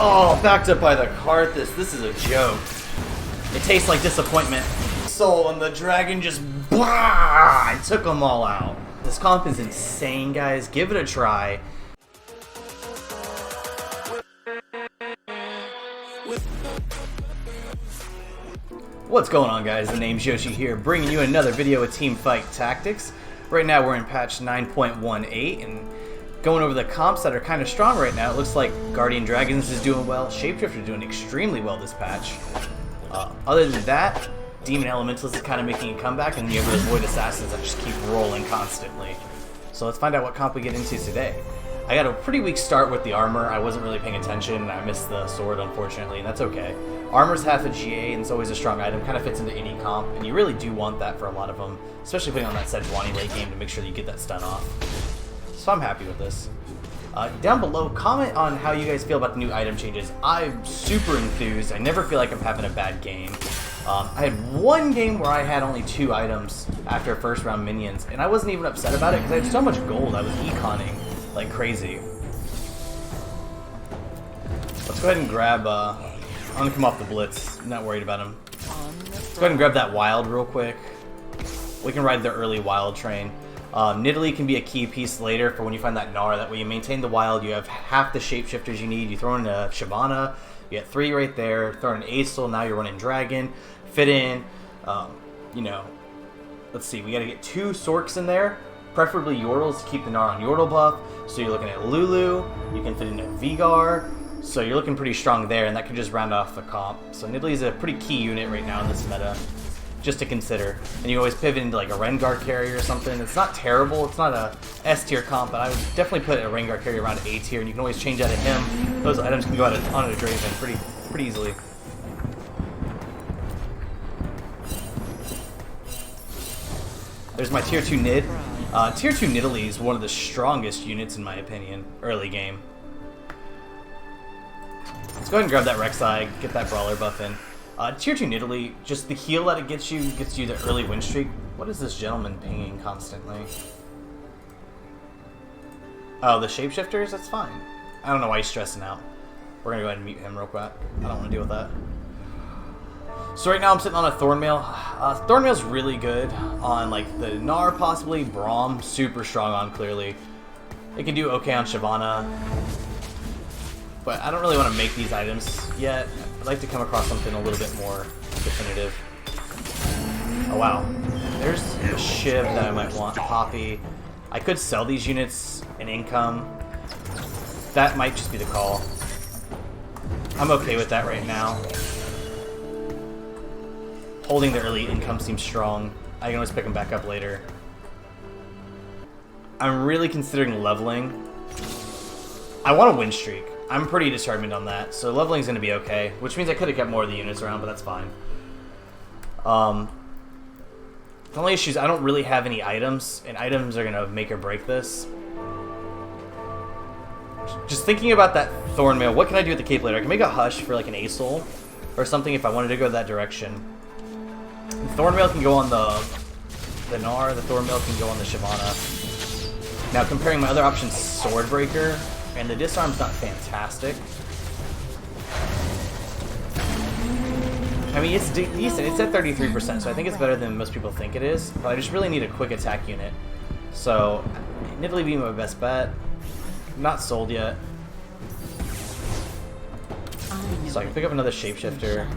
Oh, backed up by the Karthus. This is a joke. It tastes like disappointment. Soul and the dragon just blah, and took them all out. This comp is insane, guys. Give it a try. What's going on, guys? The name's Yoshi here, bringing you another video with Teamfight Tactics. Right now we're in patch 9.18 and going over the comps that are kind of strong right now. It looks like Guardian Dragons is doing well, Shapeshifter is doing extremely well this patch. Other than that, Demon Elementalist is kind of making a comeback, and you have those Void Assassins that just keep rolling constantly. So let's find out what comp we get into today. I got a pretty weak start with the armor. I wasn't really paying attention. I missed the sword, unfortunately, and that's okay. Armor's half a GA, and it's always a strong item. Kind of fits into any comp, and you really do want that for a lot of them, especially putting on that Sejuani late game to make sure that you get that stun off. So I'm happy with this. Down below, comment on how you guys feel about the new item changes. I'm super enthused. I never feel like I'm having a bad game. I had one game where I had only 2 items after first round minions, and I wasn't even upset about it because I had so much gold. I was econing like crazy. Let's go ahead and grab, I'm gonna come off the blitz. I'm not worried about him. Let's go ahead and grab that wild real quick. We can ride the early wild train. Nidalee can be a key piece later for when you find that Gnar. That way you maintain the wild, you have half the shapeshifters you need. You throw in a Shyvana, you get 3 right there. Throw in an Aesol, now you're running Dragon. Fit in, you know, let's see, we gotta get 2 sorcs in there. Preferably Yordles to keep the Gnar on Yordle buff. So you're looking at Lulu, you can fit in a Veigar. So you're looking pretty strong there, and that could just round off the comp. So Nidalee is a pretty key unit right now in this meta, just to consider. And you always pivot into like a Rengar carrier or something. It's not terrible, it's not a S tier comp, but I would definitely put a Rengar carrier around A tier, and you can always change out of him. Those items can go out on a Draven pretty easily. There's my tier 2 Nid. Tier 2 Nidalee is one of the strongest units in my opinion, early game. Let's go ahead and grab that Rek'Sai, get that Brawler buff in. Tier 2 Nidalee, just the heal that it gets you the early win streak. What is this gentleman pinging constantly? Oh, the Shapeshifters? That's fine. I don't know why he's stressing out. We're gonna go ahead and mute him real quick. I don't want to deal with that. So right now I'm sitting on a Thornmail. Thornmail's really good on like the Gnar possibly, Braum, super strong on clearly. It can do okay on Shyvana. But I don't really want to make these items yet. I'd like to come across something a little bit more definitive. Oh wow. There's a Shiv that I might want. Poppy. I could sell these units in income. That might just be the call. I'm okay with that right now. Holding the early income seems strong. I can always pick them back up later. I'm really considering leveling. I want a win streak. I'm pretty determined on that, so leveling's going to be okay, which means I could have kept more of the units around, but that's fine. The only issue is I don't really have any items, and items are going to make or break this. Just thinking about that Thornmail, what can I do with the cape later? I can make a Hush for like an Aesol or something if I wanted to go that direction. Thornmail can go on the Gnar, the Thornmail can go on the Shyvana. Now comparing my other options, Swordbreaker, and the disarm's not fantastic. I mean, it's decent. It's at 33%, so I think it's better than most people think it is. But I just really need a quick attack unit. So, Nidalee be my best bet. Not sold yet. So I can pick up another Shapeshifter.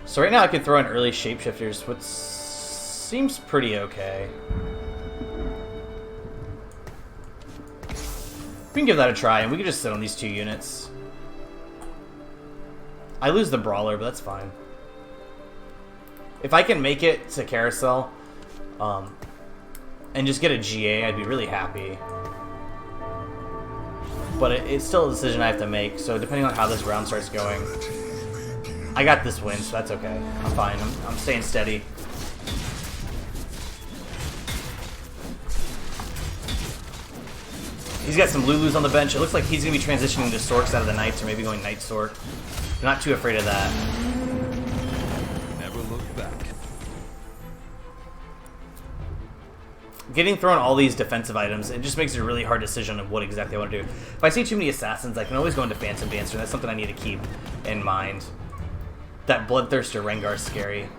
So right now I could throw in early Shapeshifters, which seems pretty okay. We can give that a try, and we can just sit on these 2 units. I lose the Brawler, but that's fine. If I can make it to Carousel, and just get a GA, I'd be really happy. But it's still a decision I have to make, so depending on how this round starts going, I got this win, so that's okay. I'm fine. I'm staying steady. He's got some Lulus on the bench. It looks like he's going to be transitioning to Sorcs out of the Knights, or maybe going Knight Sorc. I'm not too afraid of that. Never look back. getting thrown all these defensive items, it just makes it a really hard decision of what exactly I want to do. If I see too many assassins, I can always go into Phantom Dancer. That's something I need to keep in mind. That Bloodthirster Rengar is scary.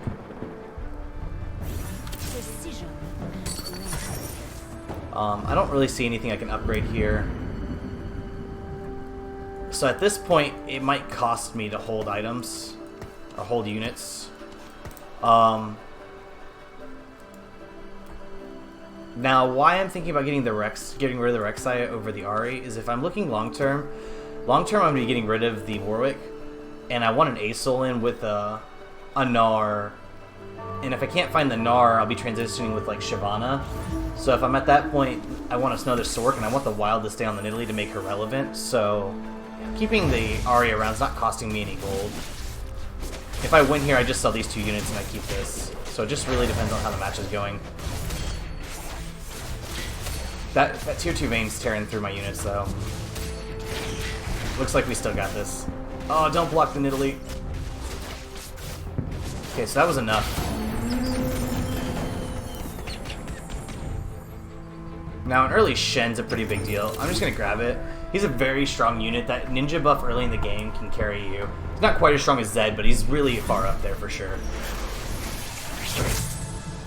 I don't really see anything I can upgrade here. So at this point, it might cost me to hold items or hold units. Now, why I'm thinking about getting rid of the Rek'Sai over the Ahri is if I'm looking long term, I'm going to be getting rid of the Warwick, and I want an Asol in with a Gnar. And if I can't find the Gnar, I'll be transitioning with like Shyvana. So if I'm at that point, I want another Sorc, and I want the Wild to stay on the Nidalee to make her relevant. So keeping the Ahri around is not costing me any gold. If I win here, I just sell these 2 units and I keep this. So it just really depends on how the match is going. That tier 2 Vayne's tearing through my units though. Looks like we still got this. Oh, don't block the Nidalee. Okay, so that was enough. Now, an early Shen's a pretty big deal. I'm just going to grab it. He's a very strong unit. That ninja buff early in the game can carry you. He's not quite as strong as Zed, but he's really far up there for sure.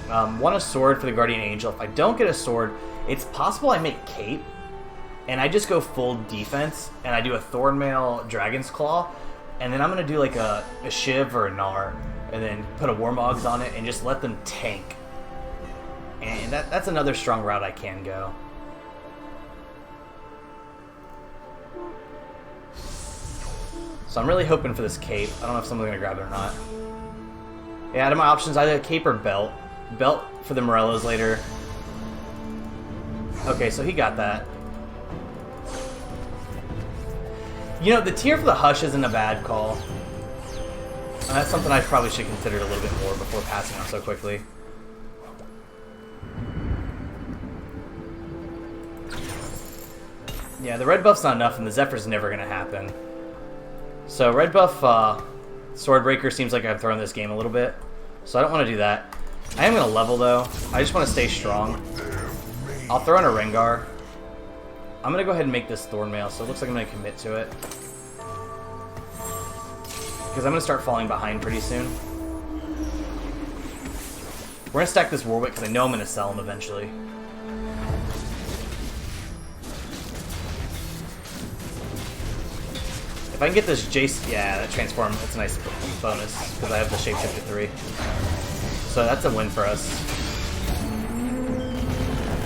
Want a sword for the Guardian Angel. If I don't get a sword, it's possible I make Cape, and I just go full defense, and I do a Thornmail Dragon's Claw, and then I'm going to do like a Shiv or a Gnar, and then put a Warmogs on it, and just let them tank. And that's another strong route I can go. So I'm really hoping for this Cape. I don't know if someone's going to grab it or not. Yeah, out of my options, either Cape or Belt. Belt for the Morellos later. Okay, so he got that. You know, the tier for the Hush isn't a bad call. And that's something I probably should consider a little bit more before passing on so quickly. Yeah, the red buff's not enough, and the Zephyr's never going to happen. So red buff Swordbreaker seems like I've thrown this game a little bit. So I don't want to do that. I am going to level, though. I just want to stay strong. I'll throw in a Rengar. I'm going to go ahead and make this Thornmail, so it looks like I'm going to commit to it. Because I'm going to start falling behind pretty soon. We're going to stack this Warwick, because I know I'm going to sell him eventually. If I can get this Jace, yeah, that transform, that's a nice bonus, because I have the Shapeshifter 3. So that's a win for us.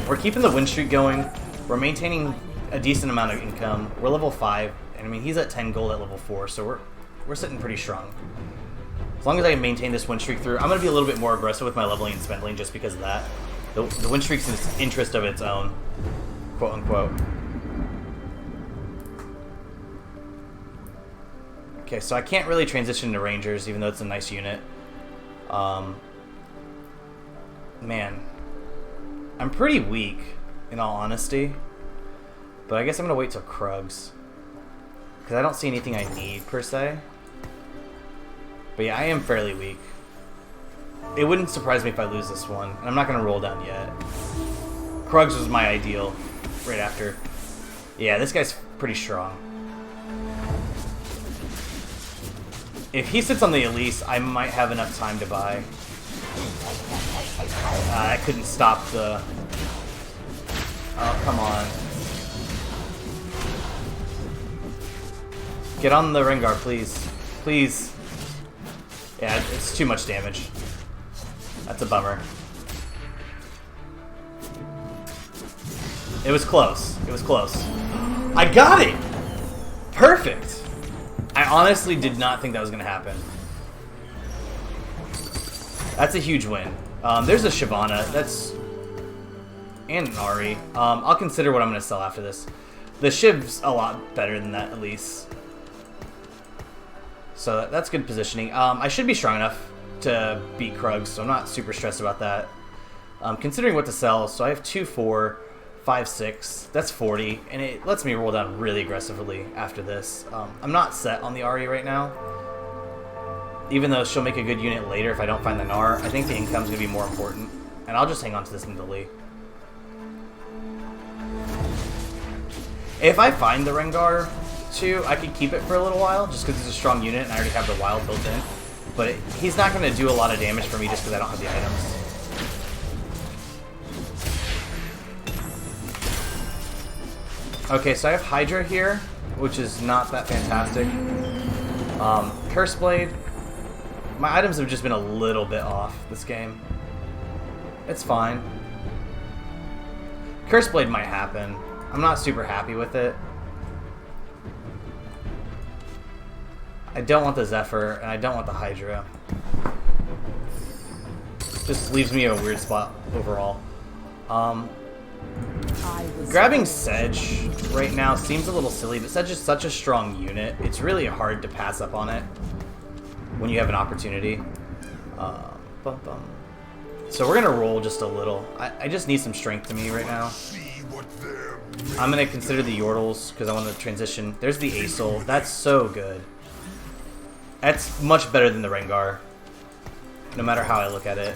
We're keeping the win streak going. We're maintaining a decent amount of income. We're level 5, and I mean, he's at 10 gold at level 4, so we're sitting pretty strong. As long as I can maintain this win streak through, I'm going to be a little bit more aggressive with my leveling and spending just because of that. The win streak's an interest of its own, quote-unquote. Okay, so I can't really transition to Rangers, even though it's a nice unit. Man, I'm pretty weak, in all honesty. But I guess I'm going to wait till Krugs. Because I don't see anything I need, per se. But yeah, I am fairly weak. It wouldn't surprise me if I lose this one. And I'm not going to roll down yet. Krugs was my ideal right after. Yeah, this guy's pretty strong. If he sits on the Elise, I might have enough time to buy. I couldn't stop the... Oh, come on. Get on the Rengar, please. Please. Yeah, it's too much damage. That's a bummer. It was close. It was close. I got it! Perfect! I honestly did not think that was going to happen. That's a huge win. There's a Shyvana. That's... And an Ahri. I'll consider what I'm going to sell after this. The Shiv's a lot better than that, at least. So that's good positioning. I should be strong enough to beat Krugs, so I'm not super stressed about that. Considering what to sell, so I have 2, 4, 5, 6. That's 40, and it lets me roll down really aggressively after this. I'm not set on the Ahri right now. Even though she'll make a good unit later if I don't find the Gnar, I think the income's going to be more important. And I'll just hang on to this Nidalee. If I find the Rengar too, I could keep it for a little while, just because it's a strong unit and I already have the wild built in. But he's not going to do a lot of damage for me just because I don't have the items. Okay, so I have Hydra here, which is not that fantastic. Curse Blade. My items have just been a little bit off this game. It's fine. Curse Blade might happen. I'm not super happy with it. I don't want the Zephyr, and I don't want the Hydra. Just leaves me in a weird spot overall. Grabbing Sedge right now seems a little silly, but Sedge is such a strong unit. It's really hard to pass up on it when you have an opportunity. So we're going to roll just a little. I just need some strength to me right now. I'm going to consider the Yordles because I want to transition. There's the Aesol. That's so good. That's much better than the Rengar, no matter how I look at it.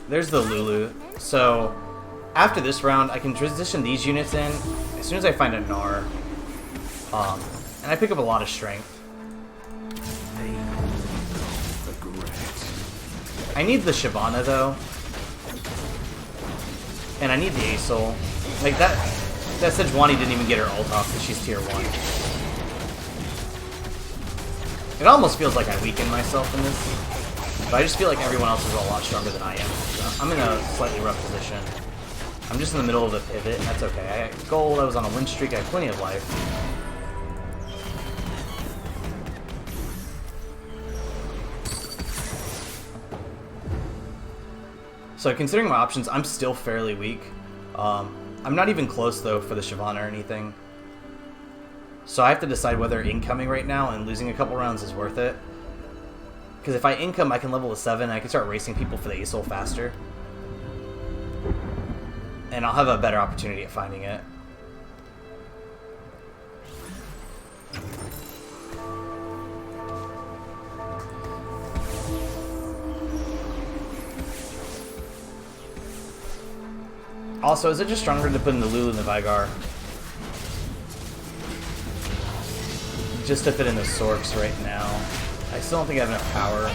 There's the Lulu. So after this round, I can transition these units in as soon as I find a Gnar. And I pick up a lot of strength. I need the Shyvana though. And I need the Aesol. Like that Sejuani didn't even get her ult off because she's tier 1. It almost feels like I weakened myself in this. But I just feel like everyone else is a lot stronger than I am. So I'm in a slightly rough position. I'm just in the middle of a pivot, and that's okay. I had gold, I was on a win streak, I had plenty of life. So considering my options, I'm still fairly weak. I'm not even close though for the Shyvana or anything. So I have to decide whether incoming right now and losing a couple rounds is worth it. Because if I income, I can level to 7 and I can start racing people for the Aesol faster. And I'll have a better opportunity at finding it. Also, is it just stronger to put in the Lulu and the Vigar? Just to fit in the sorcs right now. I still don't think I have enough power.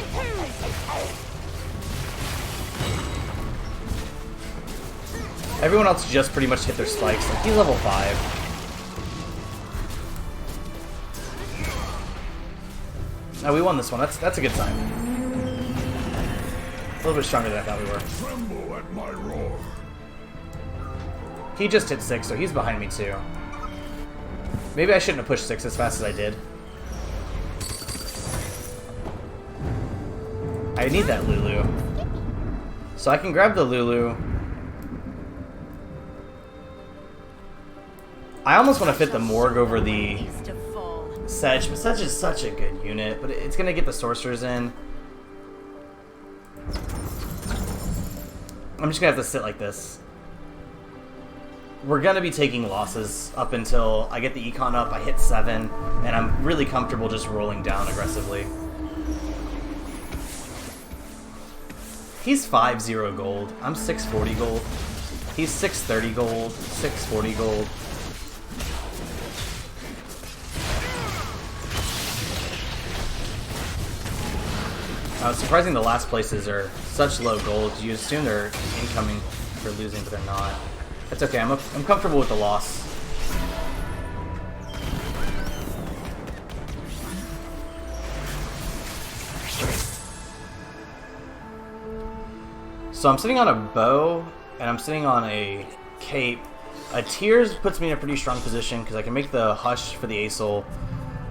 Everyone else just pretty much hit their spikes. Like, he's level 5. Oh, we won this one. That's a good sign. A little bit stronger than I thought we were. Tremble at my roar. He just hit 6, so he's behind me too. Maybe I shouldn't have pushed 6 as fast as I did. I need that Lulu. So I can grab the Lulu. I almost want to fit the Morg over the Sedge, but Sedge is such a good unit, but it's going to get the Sorcerers in. I'm just going to have to sit like this. We're going to be taking losses up until I get the econ up, I hit 7, and I'm really comfortable just rolling down aggressively. He's 5-0 gold. I'm 640 gold. He's 630 gold, 640 gold. It's surprising the last places are such low gold. You assume they're incoming for losing, but they're not. That's okay. I'm comfortable with the loss. So I'm sitting on a bow, and I'm sitting on a cape. A Tears puts me in a pretty strong position because I can make the Hush for the Aesol.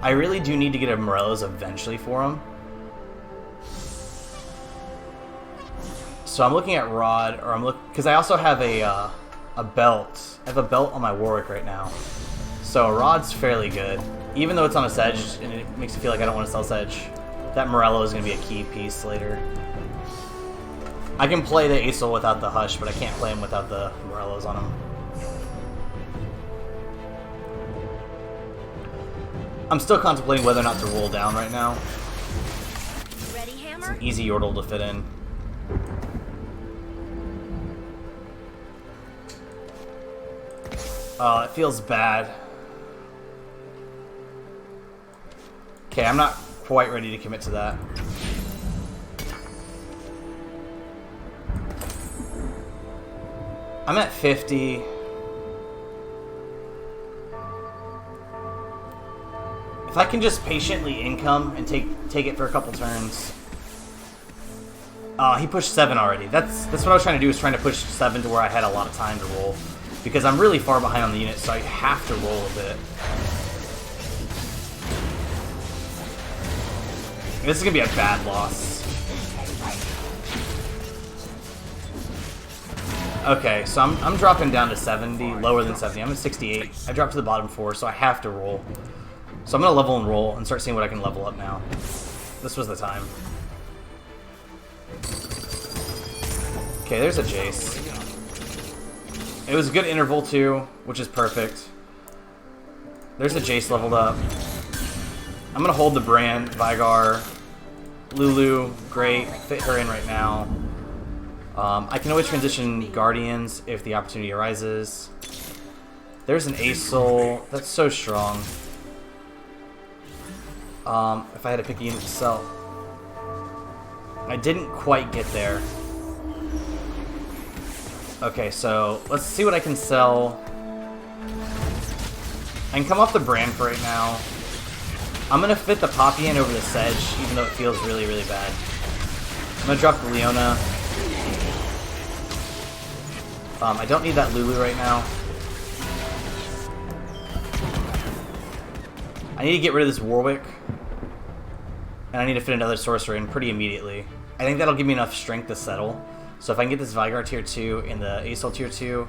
I really do need to get a Morello's eventually for him. So I'm looking at Rod, or because I also have a belt. I have a belt on my Warwick right now. So Rod's fairly good. Even though it's on a Sedge, and it makes me feel like I don't want to sell Sedge. That Morello is going to be a key piece later. I can play the Aesol without the Hush, but I can't play him without the Morellos on him. I'm still contemplating whether or not to roll down right now. Ready, Hammer? It's an easy Yordle to fit in. It feels bad. Okay, I'm not quite ready to commit to that. I'm at 50. If I can just patiently income and take it for a couple turns. He pushed 7 already. That's what I was trying to do, is trying to push 7 to where I had a lot of time to roll. Because I'm really far behind on the unit, so I have to roll a bit. This is going to be a bad loss. Okay, so I'm dropping down to 70, lower than 70. I'm at 68. I dropped to the bottom 4, so I have to roll. So I'm going to level and roll and start seeing what I can level up now. This was the time. Okay, there's a Jace. It was a good interval too, which is perfect. There's a Jace leveled up. I'm going to hold the Brand, Vigar, Lulu, great. Fit her in right now. I can always transition Guardians if the opportunity arises. There's an Ace Soul. That's so strong. If I had to pick a unit to sell. I didn't quite get there. Okay, so let's see what I can sell. I can come off the Brand for right now. I'm going to fit the Poppy in over the Sedge, even though it feels really, really bad. I'm going to drop the Leona. I don't need that Lulu right now. I need to get rid of this Warwick. And I need to fit another Sorcerer in pretty immediately. I think that'll give me enough strength to settle. So if I can get this Vigar tier 2 and the Aesol tier 2,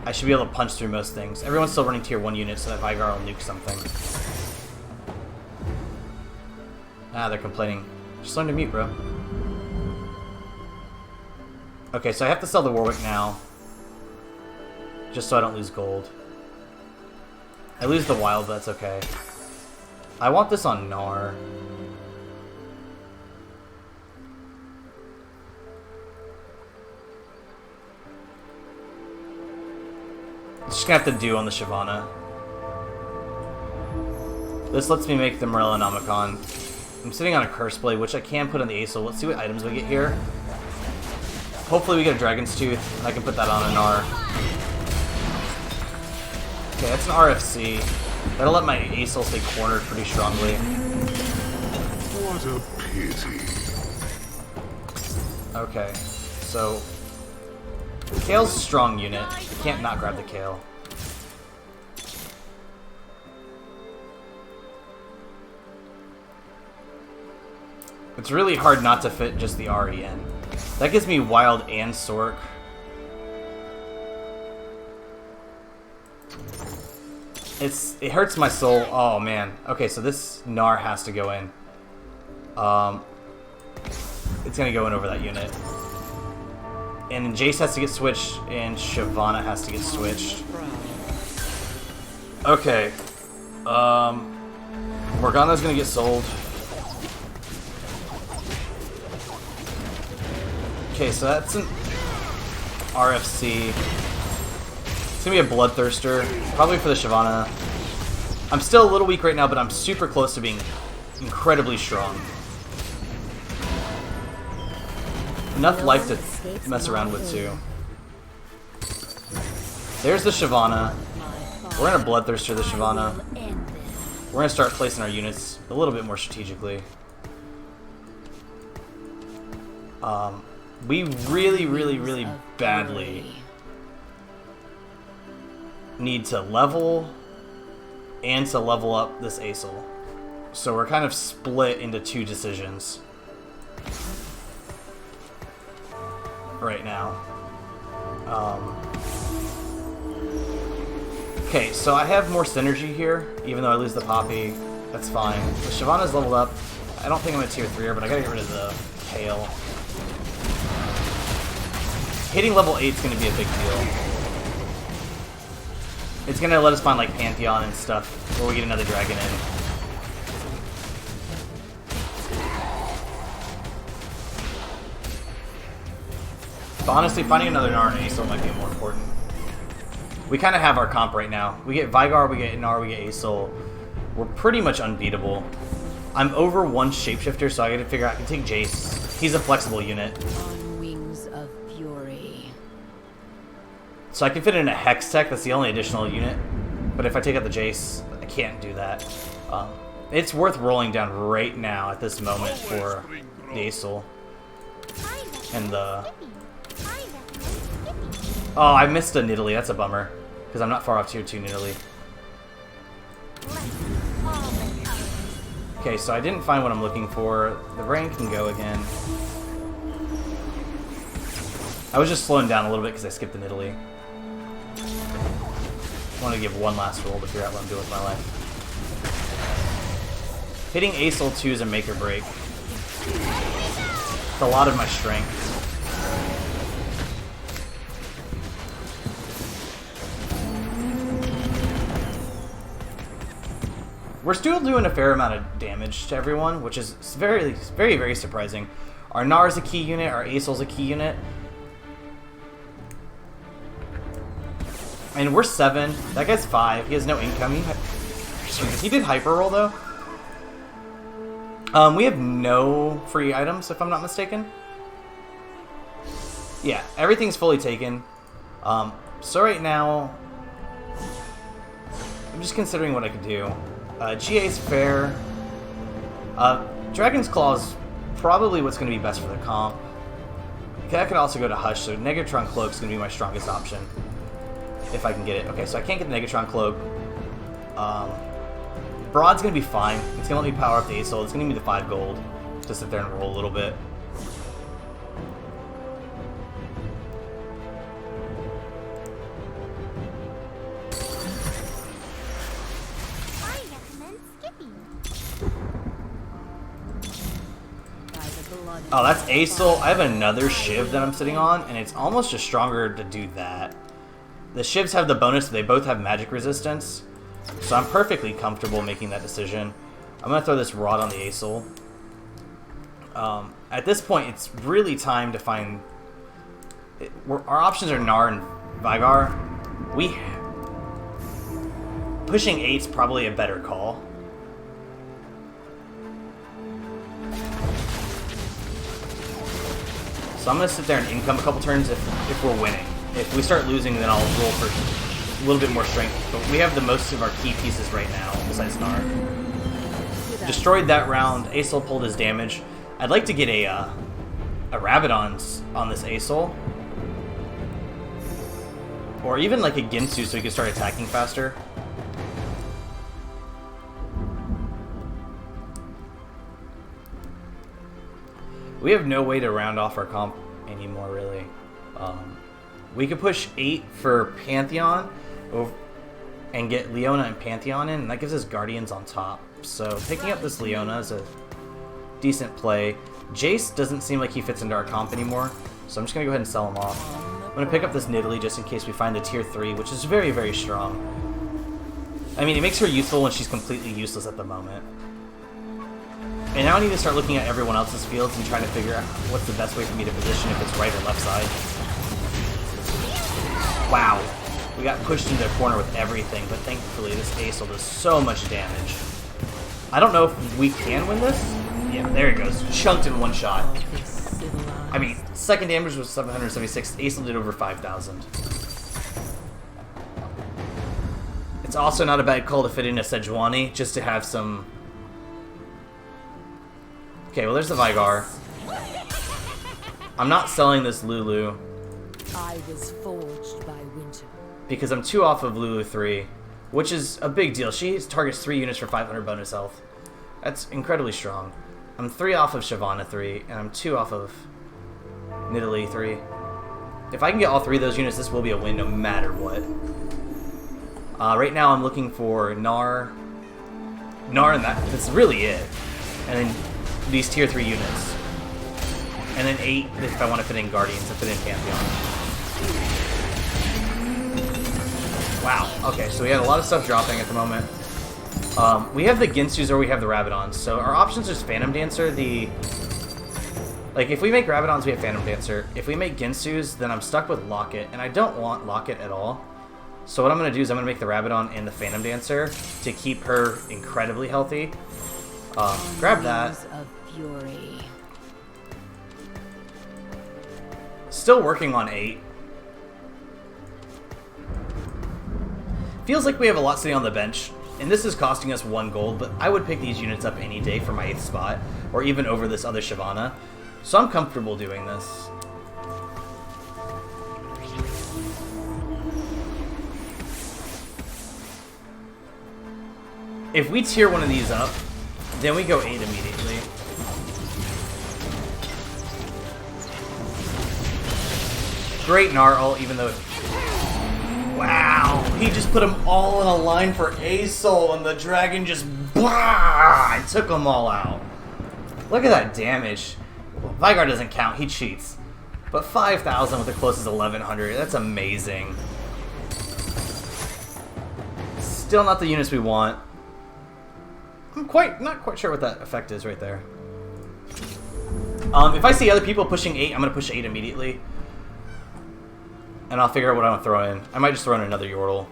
I should be able to punch through most things. Everyone's still running tier 1 units, so that Vigar will nuke something. Ah, they're complaining. Just learn to mute, bro. Okay, so I have to sell the Warwick now. Just so I don't lose gold. I lose the Wild, but that's okay. I want this on Gnar. Just gonna have to do on the Shyvana. This lets me make the Morellonomicon. I'm sitting on a Curse Blade, which I can put on the Aesol. Let's see what items we get here. Hopefully we get a Dragon's Tooth, and I can put that on an R. Okay, that's an RFC. That'll let my Aesol stay cornered pretty strongly. What a pity. Okay, so Kale's a strong unit. I can't not grab the Kale. It's really hard not to fit just the RE in. That gives me Wild and Sorc. It hurts my soul. Oh man. Okay, so this Gnar has to go in. It's gonna go in over that unit. And Jace has to get switched, and Shyvana has to get switched. Okay. Morgana's gonna get sold. Okay, so that's an RFC. It's gonna be a Bloodthirster, probably for the Shyvana. I'm still a little weak right now, but I'm super close to being incredibly strong. Enough life to mess around with too. There's the Shyvana. We're gonna Bloodthirster the Shyvana. We're gonna start placing our units a little bit more strategically. We really, really, really badly need to level and to level up this Aesol. So we're kind of split into two decisions right now. Okay, so I have more synergy here, even though I lose the Poppy. That's fine. The Shyvana's leveled up. I don't think I'm a tier 3er, but I gotta get rid of the Kale. Hitting level 8 is going to be a big deal. It's going to let us find like Pantheon and stuff, where we get another dragon in. But honestly, finding another Gnar and Aesol might be more important. We kind of have our comp right now. We get Vigar, we get Gnar, we get Aesol. we're pretty much unbeatable. I'm over one Shapeshifter, so I gotta figure out I can take Jace. He's a flexible unit. On wings of fury. So I can fit in a Hex Tech, that's the only additional unit. But if I take out the Jace, I can't do that. It's worth rolling down right now at this moment for the Aesol. And the... Oh, I missed a Nidalee, that's a bummer. Because I'm not far off tier 2 Nidalee. Okay, so I didn't find what I'm looking for. The rain can go again. I was just slowing down a little bit because I skipped the Nidalee. I want to give one last roll to figure out what I'm doing with my life. Hitting Aesol 2 is a make or break. It's a lot of my strength. We're still doing a fair amount of damage to everyone, which is very, very, very surprising. Our Gnar is a key unit, our Aesol's a key unit. And we're 7. That guy's 5. He has no income. He did hyper roll though. We have no free items, if I'm not mistaken. Yeah, everything's fully taken. So right now, I'm just considering what I could do. GA's fair. Dragon's Claw is probably what's going to be best for the comp. That could also go to Hush, so Negatron Cloak is going to be my strongest option. If I can get it. Okay, so I can't get the Negatron Cloak. Broad's going to be fine. It's going to let me power up the Aesol. It's going to give me the 5 gold to sit there and roll a little bit. Oh, that's Aesol. I have another Shiv that I'm sitting on, and it's almost just stronger to do that. The Shivs have the bonus, they both have magic resistance, so I'm perfectly comfortable making that decision. I'm going to throw this Rod on the Aesol. At this point, it's really time to find... Our options are Gnar and Veigar. Pushing 8's probably a better call. So I'm going to sit there and income a couple turns if we're winning. If we start losing, then I'll roll for a little bit more strength. But we have the most of our key pieces right now, besides Gnar. Destroyed that round. Aesol pulled his damage. I'd like to get a Rabadon on this Aesol. Or even like a Ginsu so he can start attacking faster. We have no way to round off our comp anymore, really. We could push 8 for Pantheon and get Leona and Pantheon in, and that gives us Guardians on top. So picking up this Leona is a decent play. Jace doesn't seem like he fits into our comp anymore, so I'm just going to go ahead and sell him off. I'm going to pick up this Nidalee just in case we find the tier 3, which is very, very strong. I mean, it makes her useful when she's completely useless at the moment. And now I need to start looking at everyone else's fields and trying to figure out what's the best way for me to position, if it's right or left side. Wow. We got pushed into a corner with everything, but thankfully this Aesol does so much damage. I don't know if we can win this. Yeah, there it goes. Chunked in one shot. I mean, second damage was 776. Aesol did over 5,000. It's also not a bad call to fit in a Sejuani, just to have some... Okay, well there's the Veigar. I'm not selling this Lulu. I was forged by winter. Because I'm 2 off of Lulu 3, which is a big deal. She targets 3 units for 500 bonus health. That's incredibly strong. I'm 3 off of Shyvana 3, and I'm 2 off of Nidalee 3. If I can get all 3 of those units, this will be a win no matter what. Right now I'm looking for Gnar, and that's really it. And then these tier 3 units. And then 8 if I want to fit in Guardians, I fit in Pantheon. Wow, okay, so we had a lot of stuff dropping at the moment. We have the Ginsus or we have the Rabadons, so our options are Phantom Dancer, Like, if we make Rabadons, we have Phantom Dancer. If we make Ginsus, then I'm stuck with Locket, and I don't want Locket at all. So what I'm going to do is I'm going to make the Rabadon and the Phantom Dancer to keep her incredibly healthy. Grab that. Wings of fury. Still working on 8. Feels like we have a lot sitting on the bench, and this is costing us 1 gold, but I would pick these units up any day for my 8th spot, or even over this other Shyvana. So I'm comfortable doing this. If we tier one of these up, then we go 8 immediately. Great Gnarl, even though... Wow! He just put them all in a line for A-Soul, and the dragon just... Blah! And took them all out. Look at that damage. Well, Vygar doesn't count, he cheats. But 5,000 with the closest 1,100, that's amazing. Still not the units we want. I'm not quite sure what that effect is right there. If I see other people pushing 8, I'm going to push 8 immediately. And I'll figure out what I want to throw in. I might just throw in another Yordle.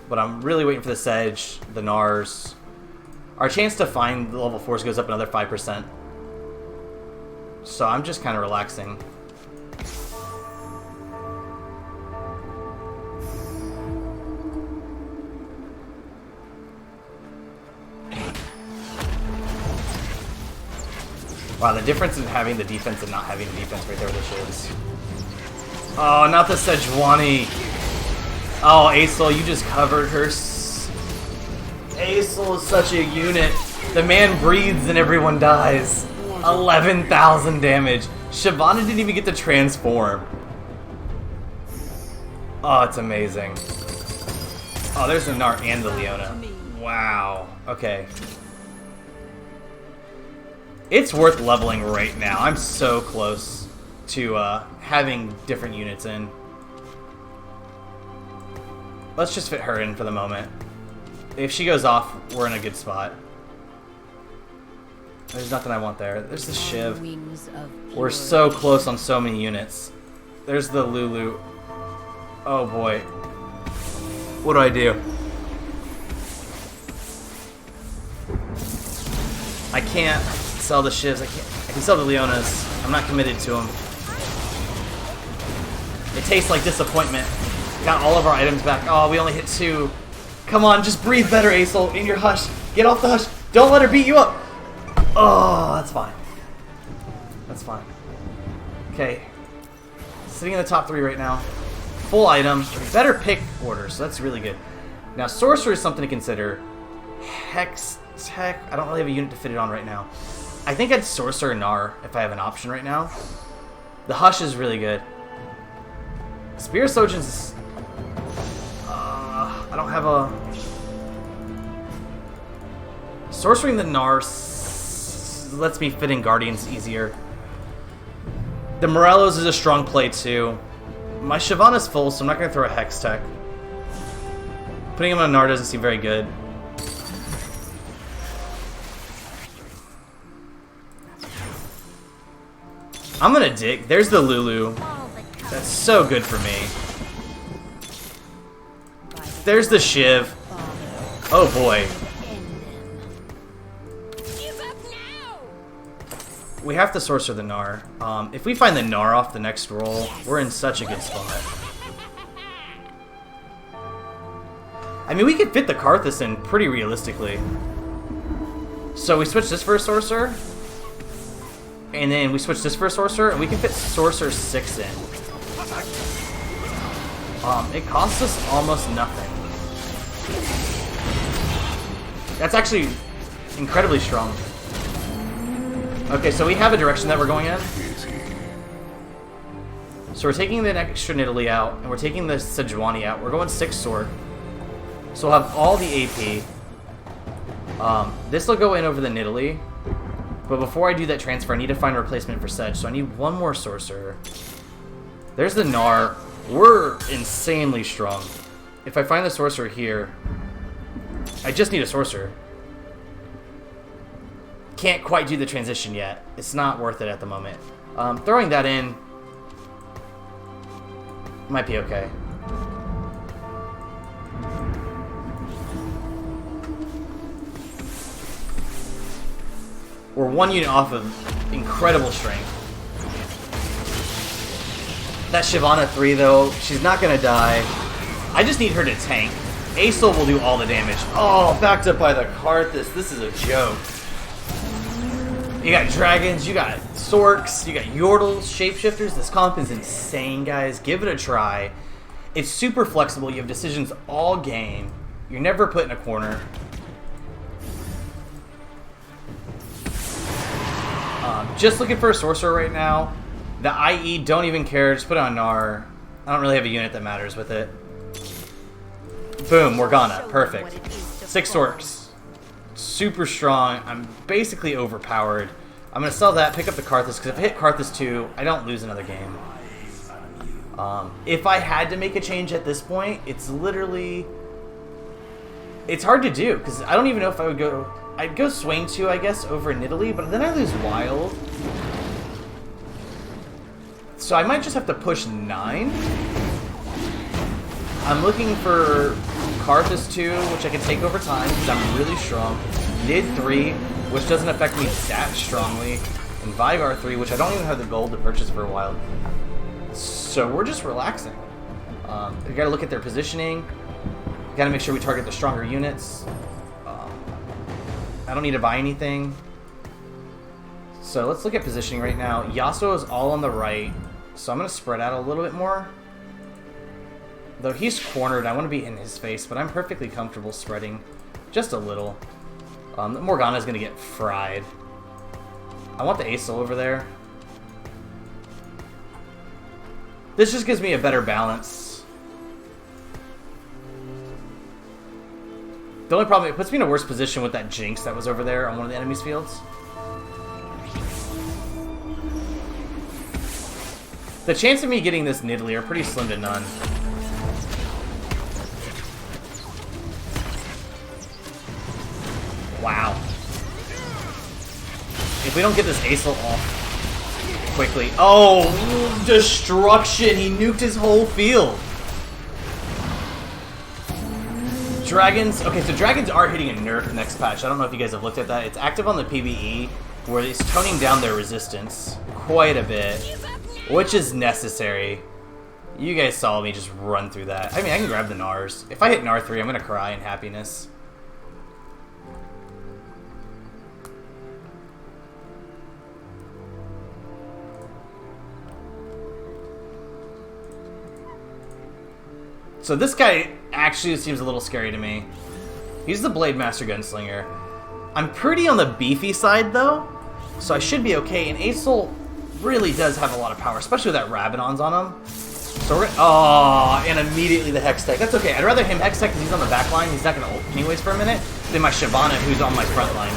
But I'm really waiting for the Sedge, the Nars. Our chance to find the level 4s goes up another 5%. So I'm just kind of relaxing. Wow, the difference in having the defense and not having the defense right there with the shields. Oh, not the Sejuani. Oh, A-Soul, you just covered her. A-Soul is such a unit. The man breathes and everyone dies. 11,000 damage. Shyvana didn't even get to transform. Oh, it's amazing. Oh, there's the Nart and the Leona. Wow. Okay. It's worth leveling right now. I'm so close to having different units in. Let's just fit her in for the moment. If she goes off, we're in a good spot. There's nothing I want there. There's the Shiv. We're so close on so many units. There's the Lulu. Oh boy. What do I do? I can't sell the Shivs. I can sell the Leonas. I'm not committed to them. It tastes like disappointment. Got all of our items back. Oh, we only hit 2. Come on, just breathe better, A-Soul. In your hush. Get off the hush. Don't let her beat you up. Oh, that's fine. That's fine. Okay. Sitting in the top 3 right now. Full item. Better pick order, so that's really good. Now, Sorcerer is something to consider. Hex Tech. I don't really have a unit to fit it on right now. I think I'd Sorcerer Gnar if I have an option right now. The Hush is really good. Spear Sojins. I don't have a... Sorcering the Gnar lets me fit in Guardians easier. The Morellos is a strong play too. My Shyvana's full, so I'm not going to throw a Hex Tech. Putting him on a Gnar doesn't seem very good. I'm gonna dig. There's the Lulu. That's so good for me. There's the Shiv. Oh boy. We have to Sorcerer the Gnar. If we find the Gnar off the next roll, we're in such a good spot. I mean, we could fit the Karthus in pretty realistically. So we switch this for a Sorcerer. And then we switch this for a Sorcerer, and we can fit Sorcerer 6 in. It costs us almost nothing. That's actually incredibly strong. Okay, so we have a direction that we're going in. So we're taking the extra Nidalee out, and we're taking the Sejuani out. We're going 6 sword. So we'll have all the AP. This will go in over the Nidalee. But before I do that transfer, I need to find a replacement for Sedge, so I need one more Sorcerer. There's the Gnar. We're insanely strong. If I find the Sorcerer here, I just need a Sorcerer. Can't quite do the transition yet. It's not worth it at the moment. Throwing that in might be okay. We're 1 unit off of incredible strength. That Shyvana 3 though, she's not gonna die. I just need her to tank. Aesol will do all the damage. Oh, backed up by the Karthus. This is a joke. You got dragons, you got sorcs, you got yordles, shapeshifters. This comp is insane, guys. Give it a try. It's super flexible. You have decisions all game. You're never put in a corner. Just looking for a sorcerer right now. The IE, don't even care. Just put it on Gnar. I don't really have a unit that matters with it. Boom, Morgana. Perfect. 6 sorcs. Super strong. I'm basically overpowered. I'm going to sell that, pick up the Karthus, because if I hit Karthus 2, I don't lose another game. If I had to make a change at this point, it's literally... It's hard to do, because I don't even know if I would go... I'd go Swain 2, I guess, over Nidalee, but then I lose Wild. So I might just have to push 9. I'm looking for Karthus 2, which I can take over time, because I'm really strong. Nid 3, which doesn't affect me that strongly. And Vygar 3, which I don't even have the gold to purchase for a while. So we're just relaxing. We gotta look at their positioning. We gotta make sure we target the stronger units. I don't need to buy anything. So let's look at positioning right now. Yasuo is all on the right, so I'm gonna spread out a little bit more. Though he's cornered, I want to be in his face, but I'm perfectly comfortable spreading just a little. Morgana's gonna get fried. I want the Aesol over there. This just gives me a better balance. The only problem, it puts me in a worse position with that Jinx that was over there on one of the enemy's fields. The chance of me getting this Nidalee are pretty slim to none. Wow. If we don't get this Aesol off quickly... Oh! Destruction! He nuked his whole field! Dragons... Okay, so dragons are hitting a nerf next patch. I don't know if you guys have looked at that. It's active on the PvE, where it's toning down their resistance quite a bit, which is necessary. You guys saw me just run through that. I mean, I can grab the Gnars. If I hit Gnar 3, I'm gonna cry in happiness. So this guy actually seems a little scary to me. He's the Blade Master Gunslinger. I'm pretty on the beefy side though, so I should be okay. And Aesol really does have a lot of power, especially with that Rabadon's on him. So we're oh, and immediately the Hextech. That's okay. I'd rather him Hextech because he's on the back line. He's not gonna ult anyways for a minute. Than my Shyvana who's on my front line.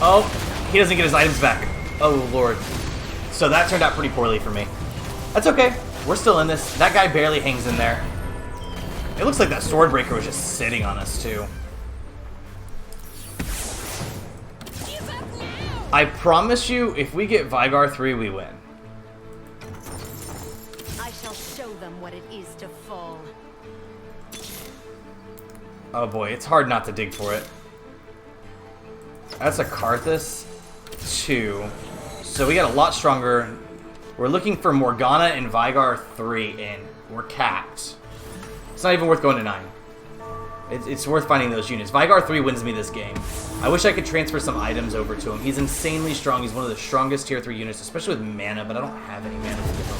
Oh, he doesn't get his items back. Oh lord. So that turned out pretty poorly for me. That's okay. We're still in this. That guy barely hangs in there. It looks like that Swordbreaker was just sitting on us, too. I promise you, if we get Vygar 3, we win. I shall show them what it is to fall. Oh boy, it's hard not to dig for it. That's a Karthus 2. So we got a lot stronger. We're looking for Morgana and Vygar 3 in. We're capped. It's not even worth going to 9. It's worth finding those units. Vygar 3 wins me this game. I wish I could transfer some items over to him. He's insanely strong. He's one of the strongest tier 3 units, especially with mana, but I don't have any mana to give him.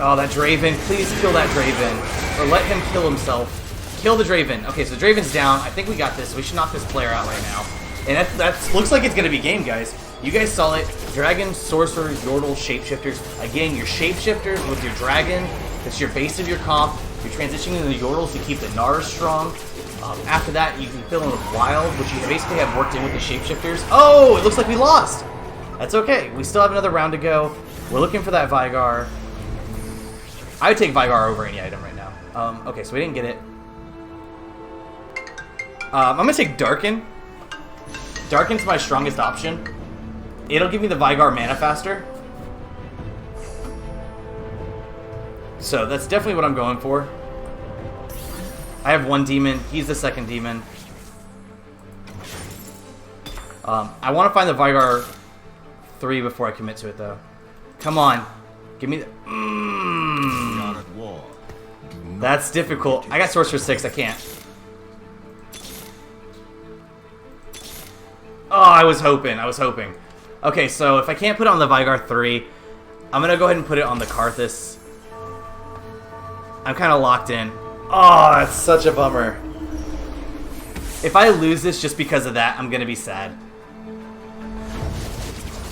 Oh, that Draven. Please kill that Draven. Or let him kill himself. Kill the Draven. Okay, so the Draven's down. I think we got this. We should knock this player out right now. And that looks like it's going to be game, guys. You guys saw it. Dragons, Sorcerers, Yordles, Shapeshifters. Again, your Shapeshifters with your Dragon. That's your base of your comp. You're transitioning to the Yordles to keep the Gnars strong. After that, you can fill in with Wild, which you basically have worked in with the Shapeshifters. Oh, it looks like we lost. That's okay. We still have another round to go. We're looking for that Vygar. I would take Vygar over any item right now. Okay, so we didn't get it. I'm going to take Darken. Darken's my strongest option. It'll give me the Vygar mana faster. So that's definitely what I'm going for. I have one demon. He's the second demon. I want to find the Vigar 3 before I commit to it, though. Come on. Give me the... That's difficult. I got Sorcerer 6. I can't. Oh, I was hoping. I was hoping. Okay, so if I can't put it on the Vigar 3, I'm going to go ahead and put it on the Karthus. I'm kind of locked in. Oh, that's such a bummer. If I lose this just because of that, I'm going to be sad.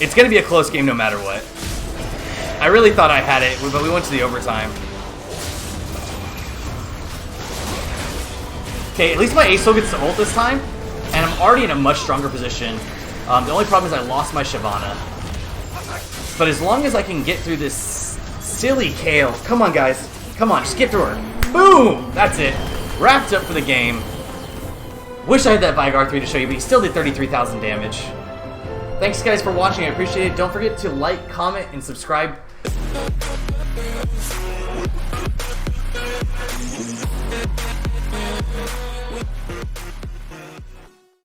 It's going to be a close game no matter what. I really thought I had it, but we went to the overtime. Okay, at least my Ace gets to ult this time, and I'm already in a much stronger position. The only problem is I lost my Shyvana. But as long as I can get through this silly Kale... Come on, guys. Come on, just get through her. Boom! That's it. Wrapped up for the game. Wish I had that Vigar 3 to show you, but he still did 33,000 damage. Thanks, guys, for watching. I appreciate it. Don't forget to like, comment, and subscribe.